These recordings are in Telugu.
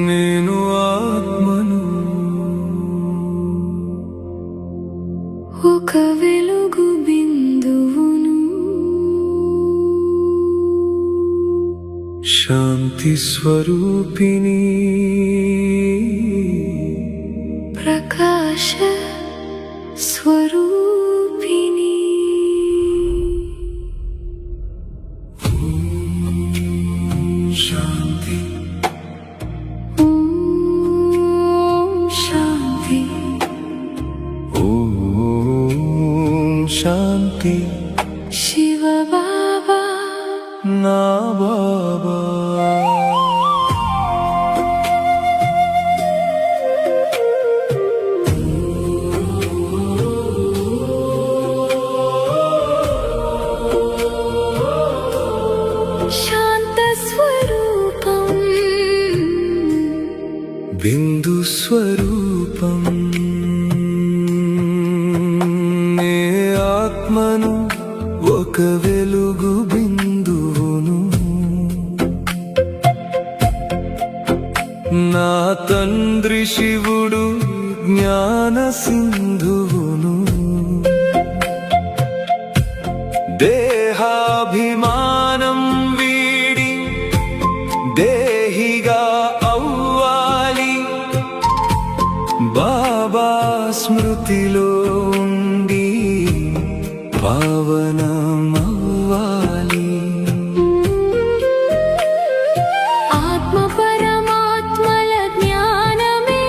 నేను ఆత్మను ఒక వెలుగు బిందువును శాంతి స్వరూపిణి ప్రకాశ స్వరూపిణి శాంతి ఓం శాంతి ఓం శాంతి శివ బాబా నా బాబా శాంత స్వరూపం బిందు స్వరూపం నే ఆత్మను ఒక వెలుగు బిందువును నా తండ్రి శివుడు జ్ఞాన సింధువును దేహాభిమానం వీడి దేహిగా అవ్వాలి బాబా స్మృతిలో ఉండి పావనమవ్వాలి ఆత్మ పరమాత్మల జ్ఞానమే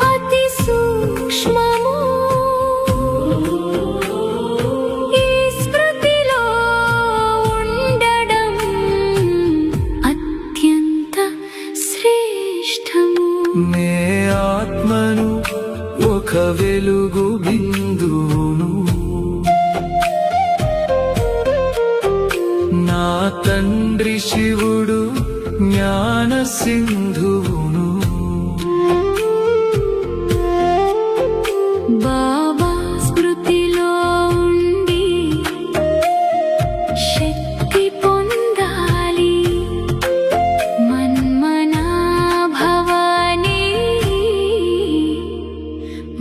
అతి సూక్ష్మము ఈ స్మృతిలో ఉండడం అత్యంత శ్రేష్టము నే ఆత్మను ఒక వెలుగు బిందువును నా తండ్రి శివుడు జ్ఞాన సింధువును బాబా స్మృతిలో ఉండి శక్తి పొందాలి మన్మనాభవాని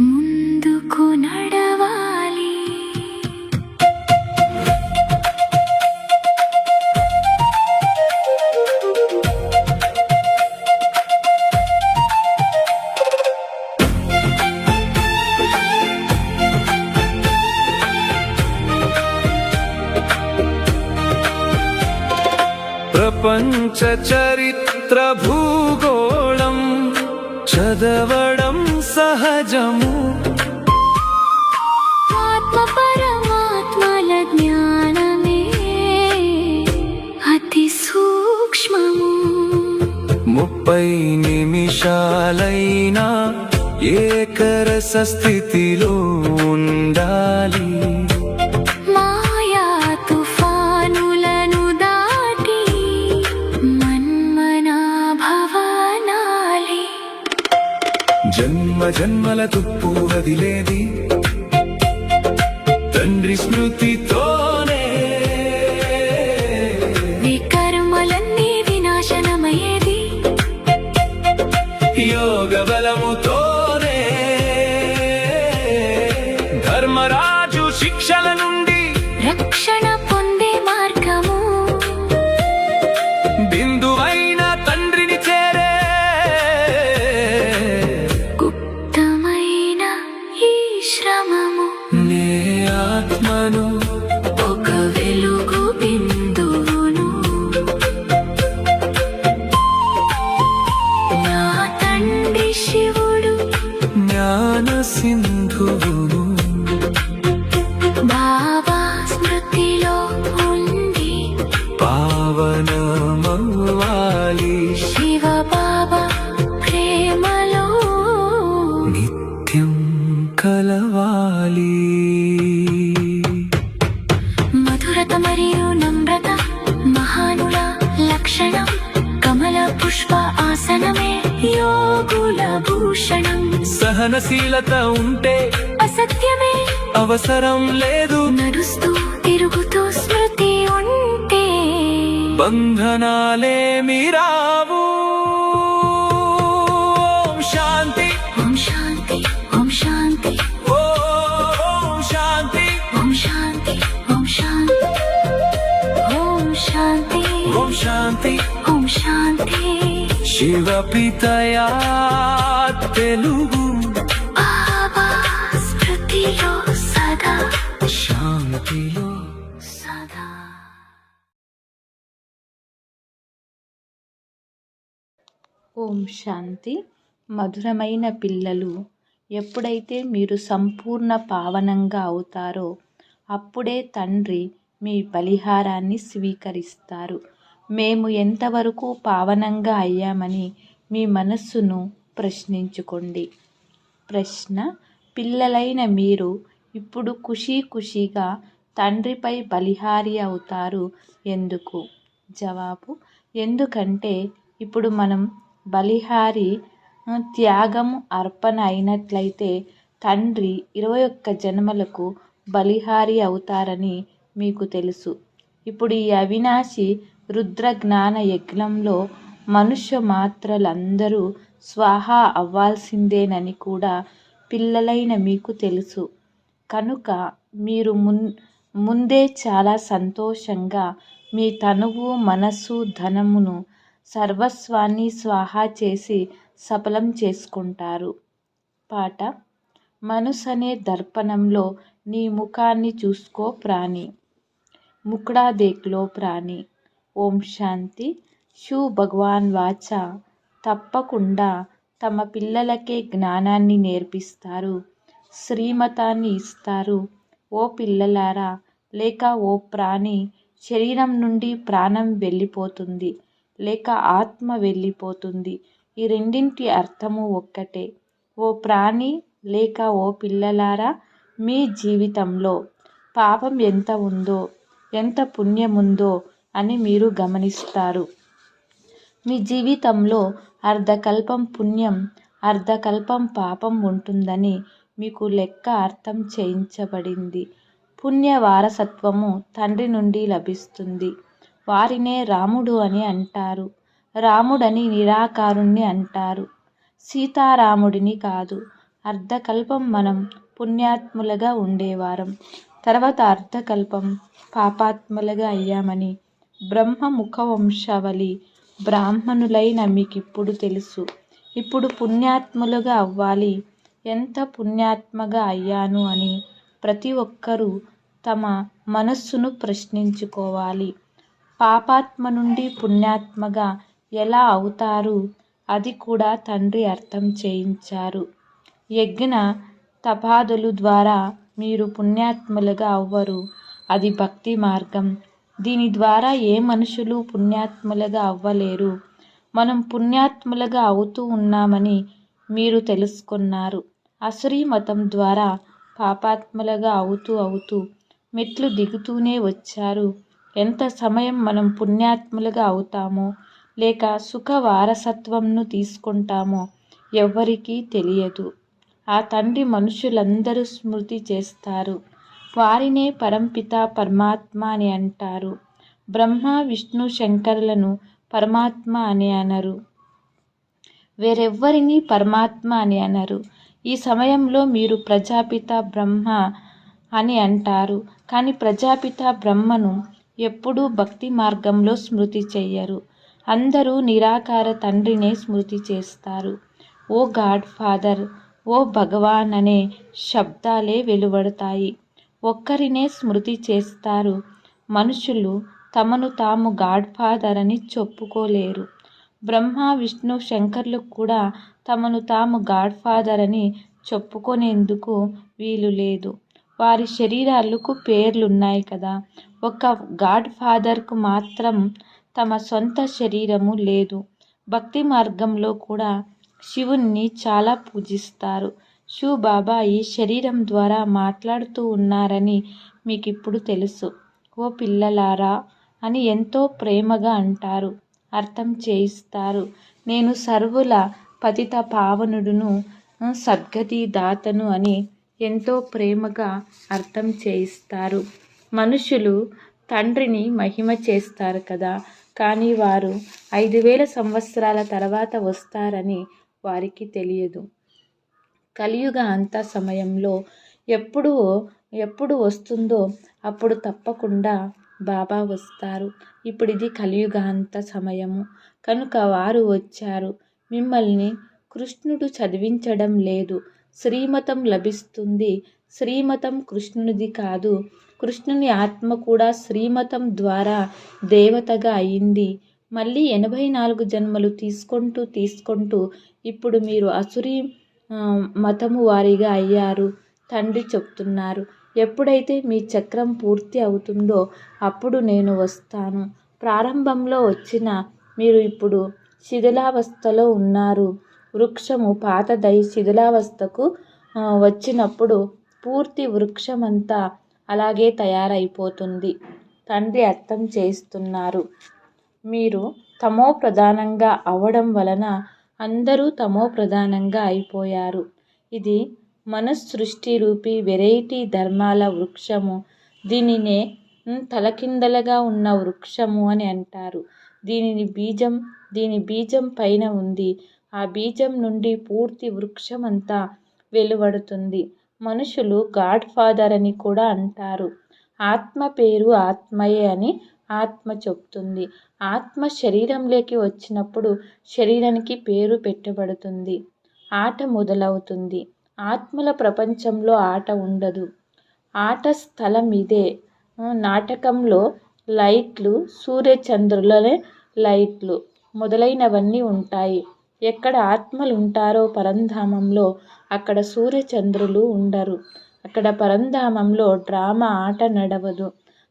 ముందుకు నడవాలి ప్రపంచ చరిత్ర భూగోళం చదవడం సహజము ఆత్మ పరమాత్మల జ్ఞానమే అతి సూక్ష్మము 30 నిమిషాలైనా ఏకరస స్థితిలో ఉండాలి మాయా తుఫానులను దాటి మన్మనాభవనాలి జన్మ జన్మల తుప్పు వదిలేది తండ్రి స్మృతితోనే వికర్మలన్నీ వినాశనమయ్యేది యోగ బలముతోనే ధర్మరాజు శిక్షల నుండి రక్షణ పొందే మార్గము బిందువైన తండ్రిని చేరే గుప్తమైన ఈ శ్రమము నే ఆత్మను ఒక వెలుగు బిందువును నా తండ్రి శివుడు జ్ఞాన సింధువును బాబా స్మృతిలో ఉండి పావనమవ్వాలి శివ బాబా ప్రేమలో నిత్యం కలవాలి మధురత మరియు నమ్రత మహానుల లక్షణం కమల పుష్ప ఆసనమే యోగుల భూషణం సహనశీలత ఉంటే అసత్యమే అవసరం లేదు నడుస్తూ తిరుగుతూ స్మృతి ఉంటే బంధనాలేమి రావు. ఓం శాంతి ఓం శాంతి ఓం శాంతి ఓం శాంతి ఓం శాంతి ఓం శాంతి ఓం శాంతి ఓం శాంతి ఓం శాంతి శివపితయా తెలుగు బాబా స్మృతిలో సదా శాంతిలో సదా. ఓం శాంతి. మధురమైన పిల్లలు, ఎప్పుడైతే మీరు సంపూర్ణ పావనంగా అవుతారో అప్పుడే తండ్రి మీ బలిహారాన్ని స్వీకరిస్తారు. మేము ఎంతవరకు పావనంగా అయ్యామని మీ మనస్సును ప్రశ్నించుకోండి. ప్రశ్న: పిల్లలైన మీరు ఇప్పుడు ఖుషీగా తండ్రిపై బలిహారి అవుతారు ఎందుకు? జవాబు: ఎందుకంటే ఇప్పుడు మనం బలిహారి త్యాగం అర్పణ అయినట్లయితే తండ్రి 21 జన్మలకు బలిహారి అవుతారని మీకు తెలుసు. ఇప్పుడు ఈ అవినాశి రుద్ర జ్ఞాన యజ్ఞంలో మనుష్య మాత్రలందరూ స్వాహా అవ్వాల్సిందేనని కూడా పిల్లలైన మీకు తెలుసు. కనుక మీరు ముందే చాలా సంతోషంగా మీ తనువు, మనస్సు, ధనమును, సర్వస్వాన్ని స్వాహా చేసి సఫలం చేసుకుంటారు. పాట: మనసనే దర్పణంలో నీ ముఖాన్ని చూసుకో ప్రాణి, ముక్డా దేఖ్లో ప్రాణి. ఓం శాంతి. శివ్ భగవాన్ వాచ తప్పకుండా తమ పిల్లలకే జ్ఞానాన్ని నేర్పిస్తారు, శ్రీమతాన్ని ఇస్తారు. ఓ పిల్లలారా, లేక ఓ ప్రాణి, శరీరం నుండి ప్రాణం వెళ్ళిపోతుంది లేక ఆత్మ వెళ్ళిపోతుంది. ఈ రెండింటి అర్థము ఒక్కటే. ఓ ప్రాణి లేక ఓ పిల్లలారా, మీ జీవితంలో పాపం ఎంత ఉందో, ఎంత పుణ్యముందో అని మీరు గమనిస్తారు. మీ జీవితంలో అర్ధకల్పం పుణ్యం, అర్ధకల్పం పాపం ఉంటుందని మీకు లెక్క అర్థం చేయించబడింది. పుణ్య వారసత్వము తండ్రి నుండి లభిస్తుంది. వారినే రాముడు అని అంటారు. రాముడని నిరాకారుణ్ణి అంటారు, సీతారాముడిని కాదు. అర్ధకల్పం మనం పుణ్యాత్ములుగా ఉండేవారం, తర్వాత అర్ధకల్పం పాపాత్ములుగా అయ్యామని బ్రహ్మ ముఖవంశావళి బ్రాహ్మణులైన మీకిప్పుడు తెలుసు. ఇప్పుడు పుణ్యాత్ములుగా అవ్వాలి. ఎంత పుణ్యాత్మగా అయ్యాను అని ప్రతి ఒక్కరూ తమ మనస్సును ప్రశ్నించుకోవాలి. పాపాత్మ నుండి పుణ్యాత్మగా ఎలా అవుతారు అది కూడా తండ్రి అర్థం చేయించారు. యజ్ఞ తపాదుల ద్వారా మీరు పుణ్యాత్ములుగా అవ్వరు. అది భక్తి మార్గం. దీని ద్వారా ఏ మనుషులు పుణ్యాత్ములుగా అవ్వలేరు. మనం పుణ్యాత్ములుగా అవుతూ ఉన్నామని మీరు తెలుసుకున్నారు. అసురీ మతం ద్వారా పాపాత్ములుగా అవుతూ మెట్లు దిగుతూనే వచ్చారు. ఎంత సమయం మనం పుణ్యాత్ములుగా అవుతామో లేక సుఖ వారసత్వంను తీసుకుంటామో ఎవ్వరికీ తెలియదు. ఆ తండ్రి మనుషులందరూ స్మృతి చేస్తారు. వారినే పరంపిత పరమాత్మ అని అంటారు. బ్రహ్మ, విష్ణు, శంకరులను పరమాత్మ అని అనరు. వేరెవ్వరిని పరమాత్మ అని అనరు. ఈ సమయంలో మీరు ప్రజాపిత బ్రహ్మ అని అంటారు. కానీ ప్రజాపిత బ్రహ్మను ఎప్పుడూ భక్తి మార్గంలో స్మృతి చెయ్యరు. అందరూ నిరాకార తండ్రినే స్మృతి చేస్తారు. ఓ గాడ్ ఫాదర్, ఓ భగవాన్ అనే శబ్దాలే వెలువడతాయి. ఒక్కరినే స్మృతి చేస్తారు. మనుషులు తమను తాము గాడ్ ఫాదర్ అని చెప్పుకోలేరు. బ్రహ్మ, విష్ణు, శంకర్లు కూడా తమను తాము గాడ్ ఫాదర్ అని చెప్పుకునేందుకు వీలు లేదు. వారి శరీరాలకు పేర్లున్నాయి కదా. ఒక్క గాడ్ ఫాదర్కు మాత్రం తమ సొంత శరీరము లేదు. భక్తి మార్గంలో కూడా శివుణ్ణి చాలా పూజిస్తారు. శివ్ బాబా ఈ శరీరం ద్వారా మాట్లాడుతూ ఉన్నారని మీకిప్పుడు తెలుసు. ఓ పిల్లలారా అని ఎంతో ప్రేమగా అంటారు, అర్థం చేయిస్తారు. నేను సర్వుల పతిత పావనుడును, సద్గతి దాతను అని ఎంతో ప్రేమగా అర్థం చేయిస్తారు. మనుషులు తండ్రిని మహిమ చేస్తారు కదా. కానీ వారు 5000 సంవత్సరాల తర్వాత వస్తారని వారికి తెలియదు. కలియుగ అంత సమయంలో ఎప్పుడు వస్తుందో అప్పుడు తప్పకుండా బాబా వస్తారు. ఇప్పుడు ఇది కలియుగాంత సమయము కనుక వారు వచ్చారు. మిమ్మల్ని కృష్ణుడు చదివించడం లేదు. శ్రీమతం లభిస్తుంది. శ్రీమతం కృష్ణునిది కాదు. కృష్ణుని ఆత్మ కూడా శ్రీమతం ద్వారా దేవతగా అయింది. మళ్ళీ 84 జన్మలు తీసుకుంటూ ఇప్పుడు మీరు అసురీ మతము వారిగా అయ్యారు. తండ్రి చెప్తున్నారు, ఎప్పుడైతే మీ చక్రం పూర్తి అవుతుందో అప్పుడు నేను వస్తాను. ప్రారంభంలో వచ్చిన మీరు ఇప్పుడు శిథిలావస్థలో ఉన్నారు. వృక్షము పాతదై శిథిలావస్థకు వచ్చినప్పుడు పూర్తి వృక్షమంతా అలాగే తయారైపోతుంది. తండ్రి అర్థం చేస్తున్నారు, మీరు తమో ప్రధానంగా అవ్వడం వలన అందరూ తమో ప్రధానంగా అయిపోయారు. ఇది మనస్సృష్టి రూపీ వెరైటీ ధర్మాల వృక్షము. దీనినే తలకిందలుగా ఉన్న వృక్షము అని అంటారు. దీని బీజం పైన ఉంది. ఆ బీజం నుండి పూర్తి వృక్షమంతా వెలువడుతుంది. మనుషులు గాడ్ ఫాదర్ అని కూడా అంటారు. ఆత్మ పేరు ఆత్మయే అని ఆత్మ చెప్తుంది. ఆత్మ శరీరంలోకి వచ్చినప్పుడు శరీరానికి పేరు పెట్టబడుతుంది. ఆట మొదలవుతుంది. ఆత్మల ప్రపంచంలో ఆట ఉండదు. ఆట స్థలం ఇదే. నాటకంలో లైట్లు, సూర్యచంద్రులనే లైట్లు మొదలైనవన్నీ ఉంటాయి. ఎక్కడ ఆత్మలు ఉంటారో పరంధామంలో అక్కడ సూర్యచంద్రులు ఉండరు. అక్కడ పరంధామంలో డ్రామా ఆట నడవదు.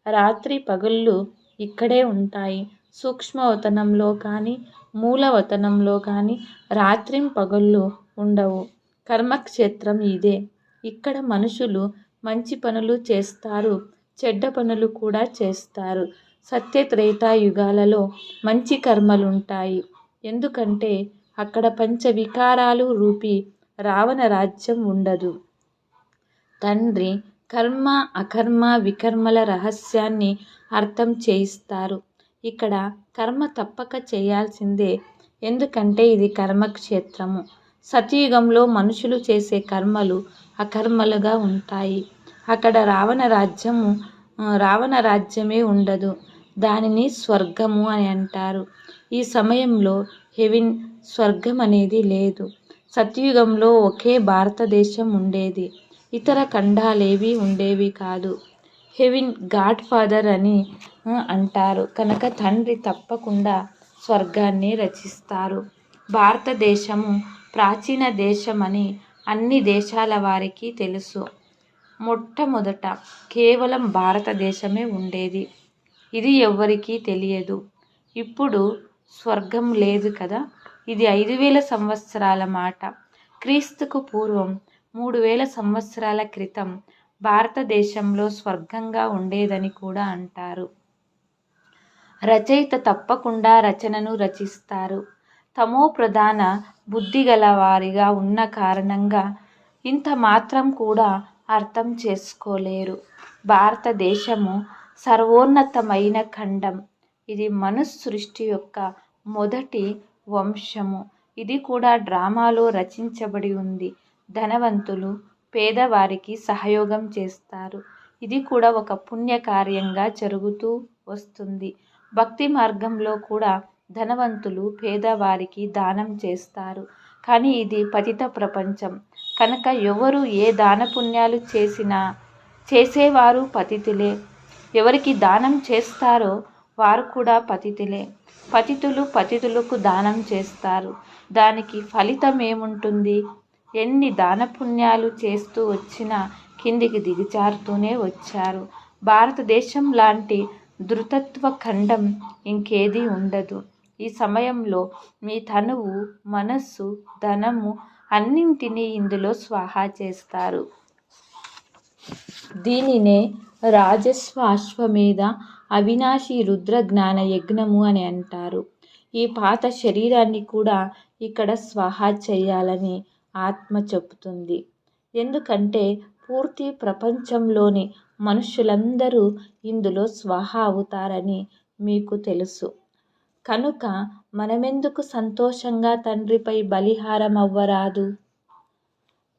రాత్రి పగళ్ళు ఇక్కడే ఉంటాయి. సూక్ష్మవతనంలో కానీ మూలవతనంలో కానీ రాత్రి పగళ్ళు ఉండవు. కర్మక్షేత్రం ఇదే. ఇక్కడ మనుషులు మంచి పనులు చేస్తారు, చెడ్డ పనులు కూడా చేస్తారు. సత్యత్రేతాయుగాలలో మంచి కర్మలుంటాయి. ఎందుకంటే అక్కడ పంచవికారాలు రూపీ రావణ రాజ్యం ఉండదు. తండ్రి కర్మ అకర్మ వికర్మల రహస్యాన్ని అర్థం చేయిస్తారు. ఇక్కడ కర్మ తప్పక చేయాల్సిందే. ఎందుకంటే ఇది కర్మక్షేత్రము. సతయుగంలో మనుషులు చేసే కర్మలు అకర్మలుగా ఉంటాయి. అక్కడ రావణ రాజ్యమే ఉండదు. దానిని స్వర్గము అని అంటారు. ఈ సమయంలో హెవెన్, స్వర్గం అనేది లేదు. సత్యుగంలో ఒకే భారతదేశం ఉండేది. ఇతర ఖండాలేవి ఉండేవి కాదు. హెవెన్ గాడ్ ఫాదర్ అని అంటారు కనుక తండ్రి తప్పకుండా స్వర్గాన్ని రచిస్తారు. భారతదేశము ప్రాచీన దేశమని అన్ని దేశాల వారికి తెలుసు. మొట్టమొదట కేవలం భారతదేశమే ఉండేది. ఇది ఎవ్వరికీ తెలియదు. ఇప్పుడు స్వర్గం లేదు కదా. ఇది 5000 సంవత్సరాల మాట. క్రీస్తుకు పూర్వం 3000 సంవత్సరాల క్రితం భారతదేశంలో స్వర్గంగా ఉండేదని కూడా అంటారు. రచయిత తప్పకుండా రచనను రచిస్తారు. తమో ప్రధాన బుద్ధి గల వారిగా ఉన్న కారణంగా ఇంత మాత్రం కూడా అర్థం చేసుకోలేరు. భారతదేశము సర్వోన్నతమైన ఖండం. ఇది మనుస్సృష్టి యొక్క మొదటి వంశము. ఇది కూడా డ్రామాలో రచించబడి ఉంది. ధనవంతులు పేదవారికి సహయోగం చేస్తారు. ఇది కూడా ఒక పుణ్యకార్యంగా జరుగుతూ వస్తుంది. భక్తి మార్గంలో కూడా ధనవంతులు పేదవారికి దానం చేస్తారు. కానీ ఇది పతిత ప్రపంచం కనుక ఎవరు ఏ దాన పుణ్యాలు చేసేవారు పతితులే. ఎవరికి దానం చేస్తారో వారు కూడా పతితులే. పతితులు పతితులకు దానం చేస్తారు. దానికి ఫలితం ఏముంటుంది? ఎన్ని దాన పుణ్యాలు చేస్తూ వచ్చినా కిందికి దిగజారుతూనే వచ్చారు. భారతదేశం లాంటి ధృతత్వ ఖండం ఇంకేదీ ఉండదు. ఈ సమయంలో మీ తనువు, మనస్సు, ధనము అన్నింటినీ ఇందులో స్వాహా చేస్తారు. దీనినే రాజస్వ అశ్వమేధ అవినాశి రుద్ర జ్ఞాన యజ్ఞము అని అంటారు. ఈ పాత శరీరాన్ని కూడా ఇక్కడ స్వాహా చేయాలని ఆత్మ చెబుతుంది. ఎందుకంటే పూర్తి ప్రపంచంలోని మనుషులందరూ ఇందులో స్వాహా అవుతారని మీకు తెలుసు. కనుక మనమెందుకు సంతోషంగా తండ్రిపై బలిహారం అవ్వరాదు?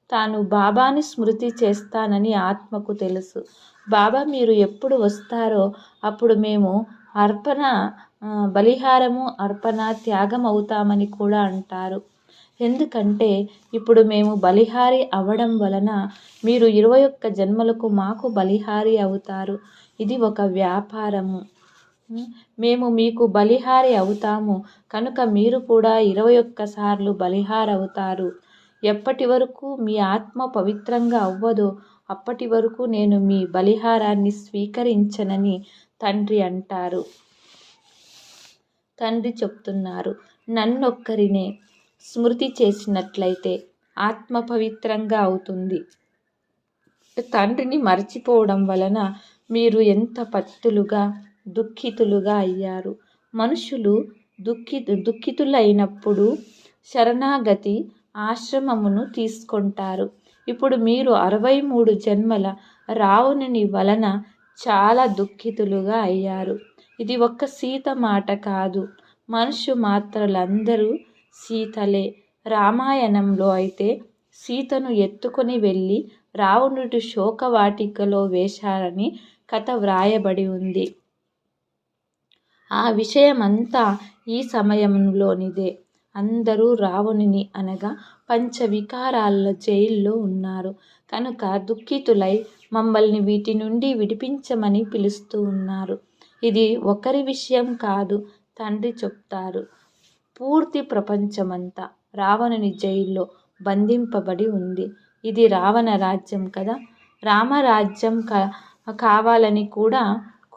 తాను బాబాని స్మృతి చేస్తానని ఆత్మకు తెలుసు. బాబా మీరు ఎప్పుడు వస్తారో అప్పుడు మేము బలిహారము అర్పణ త్యాగం అవుతామని కూడా అంటారు. ఎందుకంటే ఇప్పుడు మేము బలిహారి అవ్వడం వలన మీరు 21 జన్మలకు మాకు బలిహారి అవుతారు. ఇది ఒక వ్యాపారము. మేము మీకు బలిహారి అవుతాము కనుక మీరు కూడా 21 సార్లు బలిహారి అవుతారు. ఎప్పటి వరకు మీ ఆత్మ పవిత్రంగా అవ్వదో అప్పటి వరకు నేను మీ బలిహారాన్ని స్వీకరించనని తండ్రి అంటారు. తండ్రి చెప్తున్నారు, నన్నొక్కరినే స్మృతి చేసినట్లయితే ఆత్మ పవిత్రంగా అవుతుంది. తండ్రిని మర్చిపోవడం వలన మీరు ఎంత పత్తులుగా దుఃఖితులుగా అయ్యారు. మనుషులు దుఃఖితులైనప్పుడు శరణాగతి ఆశ్రమమును తీసుకుంటారు. ఇప్పుడు మీరు 63 జన్మల రావణుని వలన చాలా దుఃఖితులుగా అయ్యారు. ఇది ఒక్క సీత మాట కాదు. మనుష్య మాత్రలందరూ సీతలే. రామాయణంలో అయితే సీతను ఎత్తుకొని వెళ్ళి రావణుడి శోకవాటికలో వేశారని కథ వ్రాయబడి ఉంది. ఆ విషయమంతా ఈ సమయంలోనిదే. అందరూ రావణుని అనగా పంచవికారాల జైల్లో ఉన్నారు కనుక దుఃఖితులై మమ్మల్ని వీటి నుండి విడిపించమని పిలుస్తూ ఉన్నారు. ఇది ఒకరి విషయం కాదు, తండ్రి చెప్తారు. పూర్తి ప్రపంచమంతా రావణుని జైల్లో బంధింపబడి ఉంది. ఇది రావణ రాజ్యం కదా. రామరాజ్యం కావాలని కూడా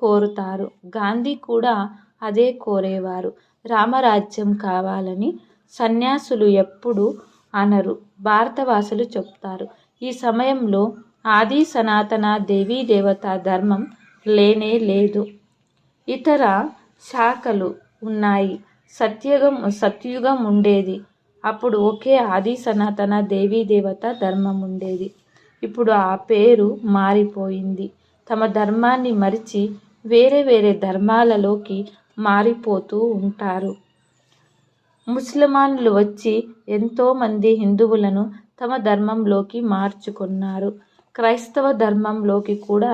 కోరుతారు. గాంధీ కూడా అదే కోరేవారు, రామరాజ్యం కావాలని. సన్యాసులు ఎప్పుడు అనరు, భారతవాసులు చెప్తారు. ఈ సమయంలో ఆది సనాతన దేవీ దేవతా ధర్మం లేనే లేదు. ఇతర శాఖలు ఉన్నాయి. సత్యుగం ఉండేది. అప్పుడు ఒకే ఆది సనాతన దేవీ దేవత ధర్మం ఉండేది. ఇప్పుడు ఆ పేరు మారిపోయింది. తమ ధర్మాన్ని మరిచి వేరే వేరే ధర్మాలలోకి మారిపోతూ ఉంటారు. ముస్లిమాన్లు వచ్చి ఎంతోమంది హిందువులను తమ ధర్మంలోకి మార్చుకున్నారు. క్రైస్తవ ధర్మంలోకి కూడా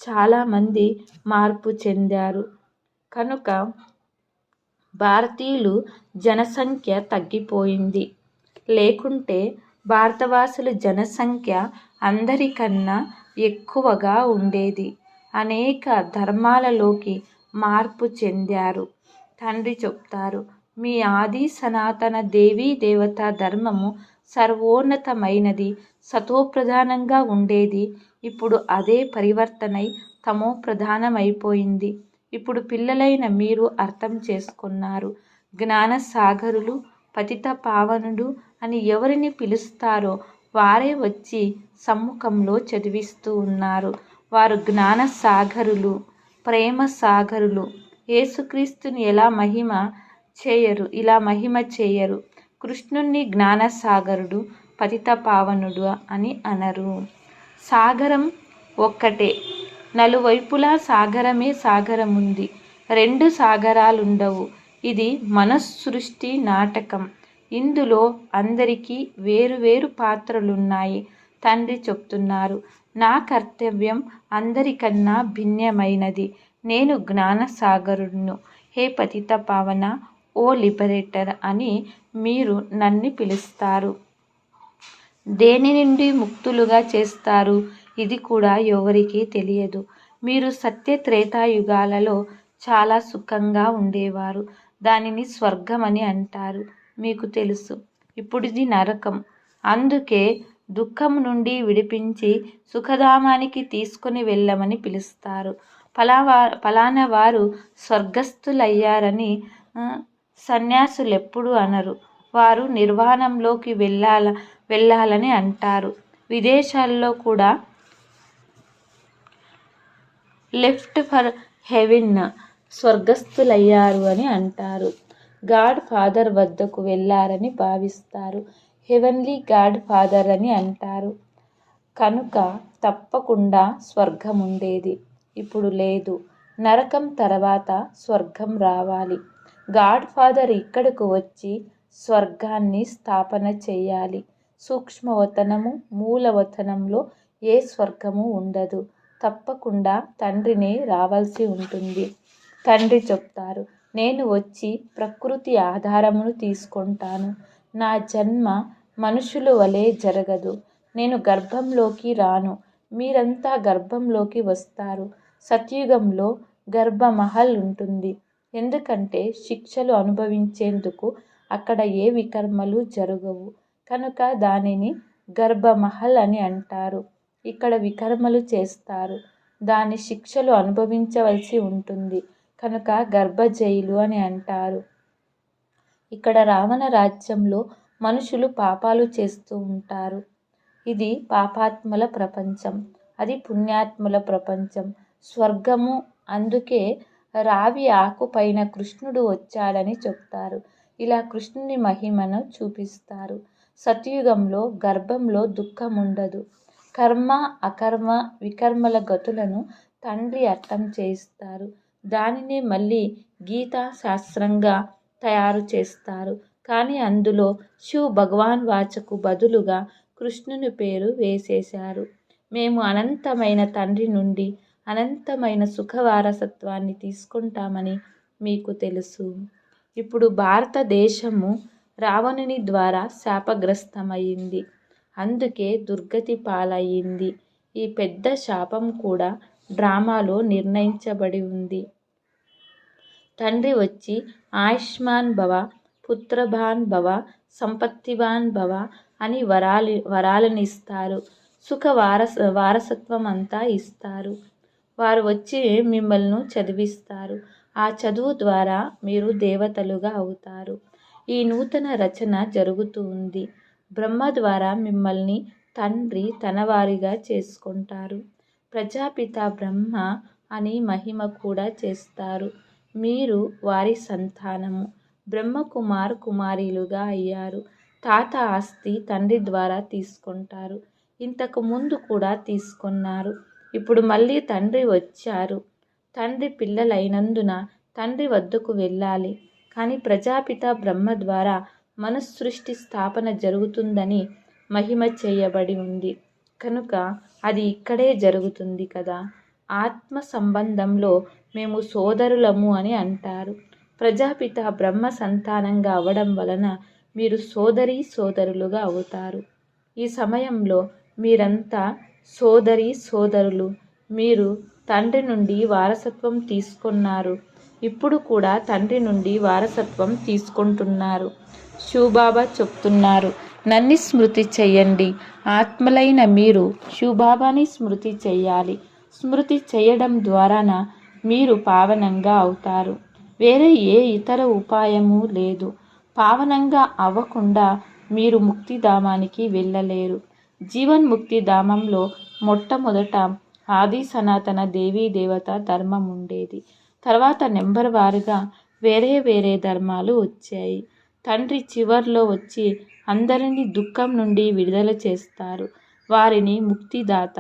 చాలామంది మార్పు చెందారు. కనుక భారతీయులు జనసంఖ్య తగ్గిపోయింది. లేకుంటే భారతవాసుల జనసంఖ్య అందరికన్నా ఎక్కువగా ఉండేది. అనేక ధర్మాలలోకి మార్పు చెందారు. తండ్రి చెప్తారు, మీ ఆది సనాతన దేవీ దేవతా ధర్మము సర్వోన్నతమైనది, సతోప్రధానంగా ఉండేది. ఇప్పుడు అదే పరివర్తనై తమో ప్రధానమైపోయింది. ఇప్పుడు పిల్లలైన మీరు అర్థం చేసుకున్నారు. జ్ఞానసాగరులు, పతిత పావనుడు అని ఎవరిని పిలుస్తారో వారే వచ్చి సమ్ముఖంలో చదివిస్తూ ఉన్నారు. వారు జ్ఞానసాగరులు, ప్రేమ సాగరులు. యేసుక్రీస్తుని ఇలా మహిమ చేయరు. కృష్ణుణ్ణి జ్ఞానసాగరుడు, పతిత పావనుడు అని అనరు. సాగరం ఒక్కటే, నలువైపులా సాగరమే సాగరముంది. 2 సాగరాలుండవు. ఇది మనస్సృష్టి నాటకం. ఇందులో అందరికీ వేరువేరు పాత్రలున్నాయి. తండ్రి చెప్తున్నారు, నా కర్తవ్యం అందరికన్నా భిన్నమైనది. నేను జ్ఞానసాగరుడును. హే పతిత పావన, ఓ లిబరేటర్ అని మీరు నన్ను పిలుస్తారు. దేని నుండి ముక్తులుగా చేస్తారు ఇది కూడా ఎవరికీ తెలియదు. మీరు సత్య త్రేతాయుగాలలో చాలా సుఖంగా ఉండేవారు. దానిని స్వర్గమని అంటారు. మీకు తెలుసు, ఇప్పుడిది నరకం. అందుకే దుఃఖం నుండి విడిపించి సుఖధామానికి తీసుకుని వెళ్ళమని పిలుస్తారు. ఫలానా వారు స్వర్గస్థులయ్యారని సన్యాసులెప్పుడు అనరు. వారు నిర్వాణంలోకి వెళ్ళాలని అంటారు. విదేశాల్లో కూడా లెఫ్ట్ ఫర్ హెవెన్, స్వర్గస్థులయ్యారు అని అంటారు. గాడ్ ఫాదర్ వద్దకు వెళ్ళారని భావిస్తారు. హెవెన్లీ గాడ్ ఫాదర్ అని అంటారు. కనుక తప్పకుండా స్వర్గం ఉండేది. ఇప్పుడు లేదు. నరకం తర్వాత స్వర్గం రావాలి. గాడ్ ఫాదర్ ఇక్కడకు వచ్చి స్వర్గాన్ని స్థాపన చేయాలి. సూక్ష్మవతనము మూలవతనంలో ఏ స్వర్గము ఉండదు. తప్పకుండా తండ్రినే రావాల్సి ఉంటుంది. తండ్రి చెప్తారు, నేను వచ్చి ప్రకృతి ఆధారమును తీసుకుంటాను. నా జన్మ మనుషుల వలె జరగదు. నేను గర్భంలోకి రాను, మీరంతా గర్భంలోకి వస్తారు. సత్యుగంలో గర్భమహల్ ఉంటుంది. ఎందుకంటే శిక్షలు అనుభవించేందుకు అక్కడ ఏ వికర్మలు జరగవు కనుక దానిని గర్భమహల్ అని అంటారు. ఇక్కడ వికర్మలు చేస్తారు, దాని శిక్షలు అనుభవించవలసి ఉంటుంది కనుక గర్భ జైలు అని అంటారు. ఇక్కడ రావణ రాజ్యంలో మనుషులు పాపాలు చేస్తూ ఉంటారు. ఇది పాపాత్ముల ప్రపంచం, అది పుణ్యాత్ముల ప్రపంచం. స్వర్గము. అందుకే రావి ఆకు పైన కృష్ణుడు వచ్చాడని చెప్తారు. ఇలా కృష్ణుని మహిమను చూపిస్తారు. సత్యుగంలో గర్భంలో దుఃఖం ఉండదు. కర్మ అకర్మ వికర్మల గతులను తండ్రి అర్థం చేయిస్తారు. దానినే మళ్ళీ గీతా శాస్త్రంగా తయారు చేస్తారు. కానీ అందులో శివ్ భగవాన్ వాచకు బదులుగా కృష్ణుని పేరు వేసేశారు. మేము అనంతమైన తండ్రి నుండి అనంతమైన సుఖ వారసత్వాన్ని తీసుకుంటామని మీకు తెలుసు. ఇప్పుడు భారతదేశము రావణుని ద్వారా శాపగ్రస్తమైంది. అందుకే దుర్గతి పాలయ్యింది. ఈ పెద్ద శాపం కూడా డ్రామాలో నిర్ణయించబడి ఉంది. తండ్రి వచ్చి ఆయుష్మాన్ భవ, పుత్రభాన్ భవ, సంపత్తివాన్ భవ అని వరాలను ఇస్తారు. సుఖ వారసత్వం అంతా ఇస్తారు. వారు వచ్చి మిమ్మల్ని చదివిస్తారు. ఆ చదువు ద్వారా మీరు దేవతలుగా అవుతారు. ఈ నూతన రచన జరుగుతూ ఉంది. బ్రహ్మ ద్వారా మిమ్మల్ని తండ్రి తనవారిగా చేసుకుంటారు. ప్రజాపిత బ్రహ్మ అని మహిమ కూడా చేస్తారు. మీరు వారి సంతానము. బ్రహ్మకుమార్ కుమారీలుగా అయ్యారు. తాత ఆస్తి తండ్రి ద్వారా తీసుకుంటారు. ఇంతకు ముందు కూడా తీసుకున్నారు. ఇప్పుడు మళ్ళీ తండ్రి వచ్చారు. తండ్రి పిల్లలైనందున తండ్రి వద్దకు వెళ్ళాలి. కానీ ప్రజాపిత బ్రహ్మ ద్వారా మనస్సృష్టి స్థాపన జరుగుతుందని మహిమ చేయబడి ఉంది కనుక అది ఇక్కడే జరుగుతుంది కదా. ఆత్మ సంబంధంలో మేము సోదరులము అని అంటారు. ప్రజాపిత బ్రహ్మ సంతానంగా అవడం వలన మీరు సోదరులుగా అవుతారు. ఈ సమయంలో మీరంతా సోదరులు. మీరు తండ్రి నుండి వారసత్వం తీసుకున్నారు. ఇప్పుడు కూడా తండ్రి నుండి వారసత్వం తీసుకుంటున్నారు. శివబాబా చెప్తున్నారు, నన్ను స్మృతి చెయ్యండి. ఆత్మలైన మీరు శివబాబాని స్మృతి చెయ్యాలి. స్మృతి చేయడం ద్వారాన మీరు పావనంగా అవుతారు. వేరే ఏ ఇతర ఉపాయము లేదు. పావనంగా అవ్వకుండా మీరు ముక్తిధామానికి వెళ్ళలేరు. జీవన్ముక్తి ధామంలో మొట్టమొదట ఆది సనాతన దేవీ దేవత ధర్మం ఉండేది. తర్వాత నెంబర్ వారుగా వేరే ధర్మాలు వచ్చాయి. తండ్రి చివర్లో వచ్చి అందరినీ దుఃఖం నుండి విడుదల చేస్తారు. వారిని ముక్తిదాత,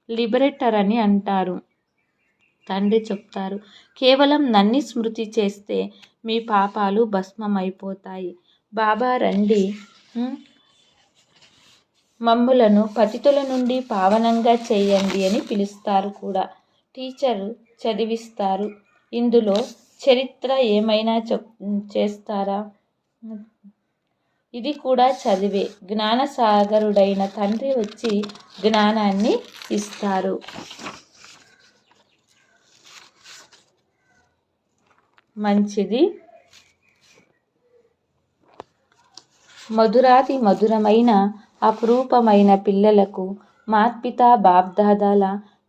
లిబరేటర్ అని అంటారు. తండ్రి చెప్తారు, కేవలం నన్ను స్మృతి చేస్తే మీ పాపాలు భస్మమైపోతాయి. బాబా రండి, మమ్ములను పతితుల నుండి పావనంగా చేయండి అని పిలుస్తారు కూడా. టీచర్ చదివిస్తారు. ఇందులో చరిత్ర ఏమైనా చేస్తారా? ఇది కూడా చదివే. జ్ఞానసాగరుడైన తండ్రి వచ్చి జ్ఞానాన్ని ఇస్తారు. మంచిది. మధురాతి మధురమైన అపురూపమైన పిల్లలకు మాత్పిత బాబ్దాదాల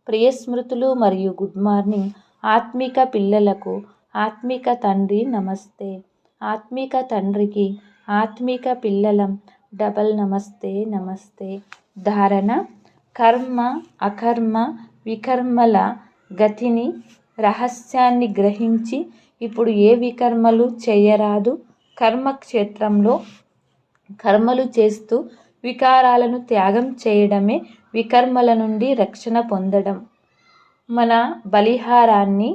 ప్రియస్మృతులు మరియు గుడ్ మార్నింగ్. ఆత్మిక పిల్లలకు ఆత్మిక తండ్రి నమస్తే. ఆత్మిక తండ్రికి ఆత్మిక పిల్లలం డబల్ నమస్తే. ధారణ: కర్మ అకర్మ వికర్మల గతిని రహస్యాన్ని గ్రహించి ఇప్పుడు ఏ వికర్మలు చేయరాదు. కర్మక్షేత్రంలో కర్మలు చేస్తూ వికారాలను త్యాగం చేయడమే వికర్మల నుండి రక్షణ పొందడం. మన బలిహారాన్ని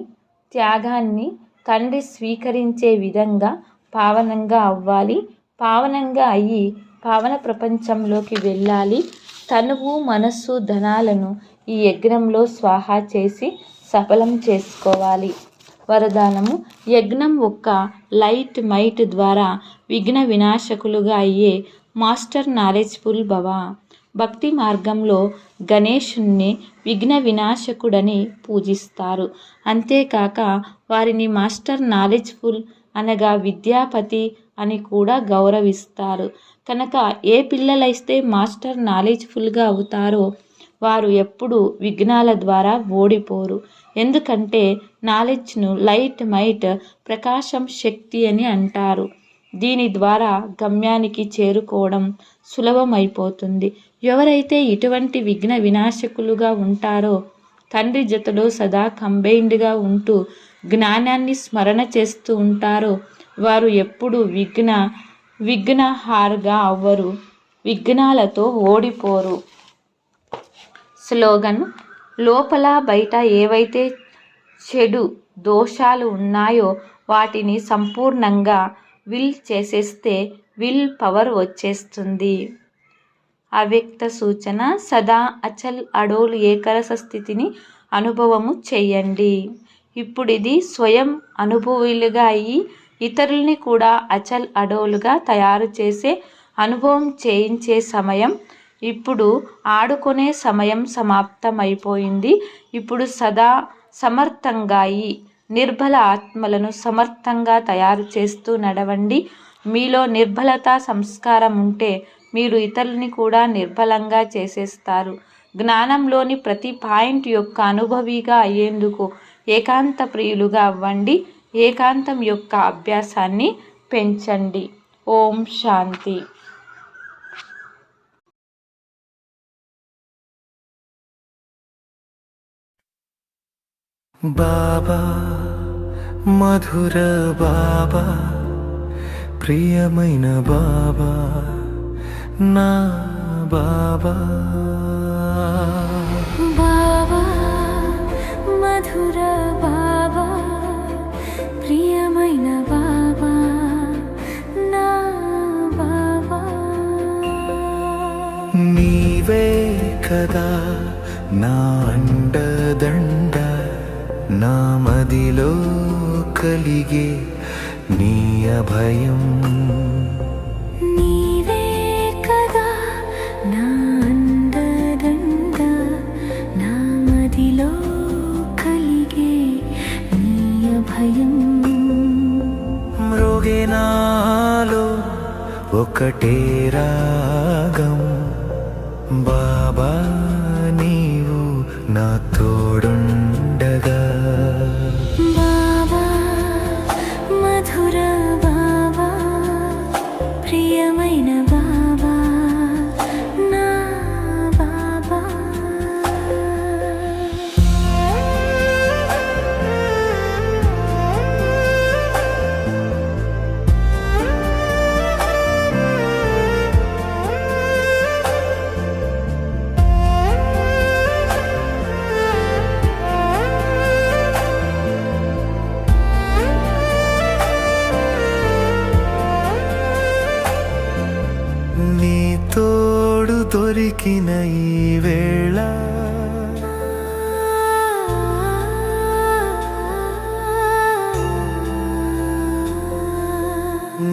త్యాగాన్ని తండ్రి స్వీకరించే విధంగా పావనంగా అవ్వాలి. పావనంగా అయ్యి పావన ప్రపంచంలోకి వెళ్ళాలి. తనువు, మనస్సు, ధనాలను ఈ యజ్ఞంలో స్వాహా చేసి సఫలం చేసుకోవాలి. వరదానము: యజ్ఞం ఒక్క లైట్ మైట్ ద్వారా విఘ్న వినాశకులుగా అయ్యే మాస్టర్ నాలెడ్జ్ఫుల్ భవ. భక్తి మార్గంలో గణేశుణ్ణి విఘ్న వినాశకుడని పూజిస్తారు. అంతేకాక వారిని మాస్టర్ నాలెడ్జ్ఫుల్ అనగా విద్యాపతి అని కూడా గౌరవిస్తారు. కనుక ఏ పిల్లలైతే మాస్టర్ నాలెడ్జ్ఫుల్గా అవుతారో వారు ఎప్పుడు విఘ్నాల ద్వారా ఓడిపోరు. ఎందుకంటే నాలెడ్జ్ను లైట్ మైట్ ప్రకాశం శక్తి అని అంటారు. దీని ద్వారా గమ్యానికి చేరుకోవడం సులభమైపోతుంది. ఎవరైతే ఇటువంటి విఘ్న వినాశకులుగా ఉంటారో తండ్రి జతలో సదా కంబైన్డ్గా ఉంటూ జ్ఞానాన్ని స్మరణ చేస్తూ ఉంటారో వారు ఎప్పుడు విఘ్నహారుగా అవ్వరు, విఘ్నాలతో ఓడిపోరు. స్లోగన్: లోపల బయట ఏవైతే చెడు దోషాలు ఉన్నాయో వాటిని సంపూర్ణంగా విల్ చేసేస్తే విల్ పవర్ వచ్చేస్తుంది. అవ్యక్త సూచన: సదా అచల్ అడోల్ ఏకరస స్థితిని అనుభవము చెయ్యండి. ఇప్పుడు ఇది స్వయం అనుభవీలుగా అయ్యి ఇతరుల్ని కూడా అచల్ అడోలుగా తయారు చేసే అనుభవం చేయించే సమయం. ఇప్పుడు ఆడుకునే సమయం సమాప్తమైపోయింది. ఇప్పుడు సదా సమర్థంగా అయి నిర్బల ఆత్మలను సమర్థంగా తయారు చేస్తూ నడవండి. మీలో నిర్బలత సంస్కారం ఉంటే మీరు ఇతరులని కూడా నిర్బలంగా చేసేస్తారు. జ్ఞానంలోని ప్రతి పాయింట్ యొక్క అనుభవిగా అయ్యేందుకు ఏకాంత ప్రియులుగా అవ్వండి. ఏకాంతం యొక్క అభ్యాసాన్ని పెంచండి. ఓం శాంతి. బాబా మధుర బాబా, ప్రియమైన బాబా, నా బాబా. బాబా మధుర బాబా, ప్రియమైన బాబా, నా బాబా. నీవే కదా నా అండదండ, నా మదిలో కలిగే నీ అభయం. నీవే కదా నా అండదండ, నా మదిలో కలిగే నీ అభయం. మ్రోగే నాలో ఒకటే రాగం, బాబా నీవు నా తోడుండగా. బాబా మధుర బాబా, ప్రియమైన బాబా, నా బాబా. నీ తోడు దొరికిన ఈ వేళ,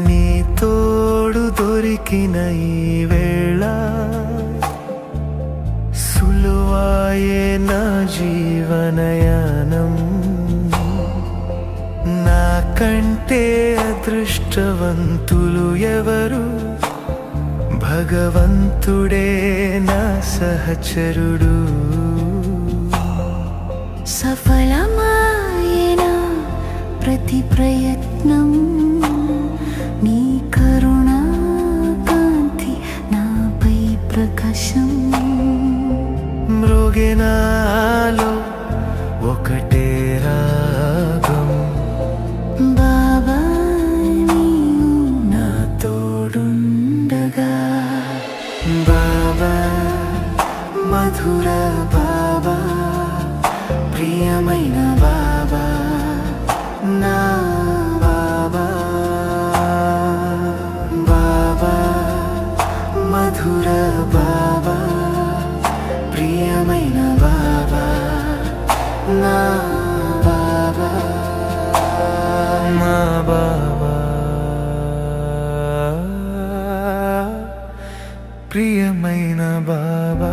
నీ తోడు దొరికిన ఈ వేళ, సులువాయే నా జీవనయానం. నాకంటే అదృష్టవంతులు ఎవరు, భగవంతుడే నా సహచరుడు. సఫలమాయేన ప్రతి ప్రయత్నం, నీ కరుణా కాంతి నాపై ప్రకాశం. మృగినాలో ఒకటే రాగం, బాబా నీవు నా తోడుండగా. బాబా మధుర బాబా, ప్రియమైన బాబా, నా ప్రియమైన బాబా.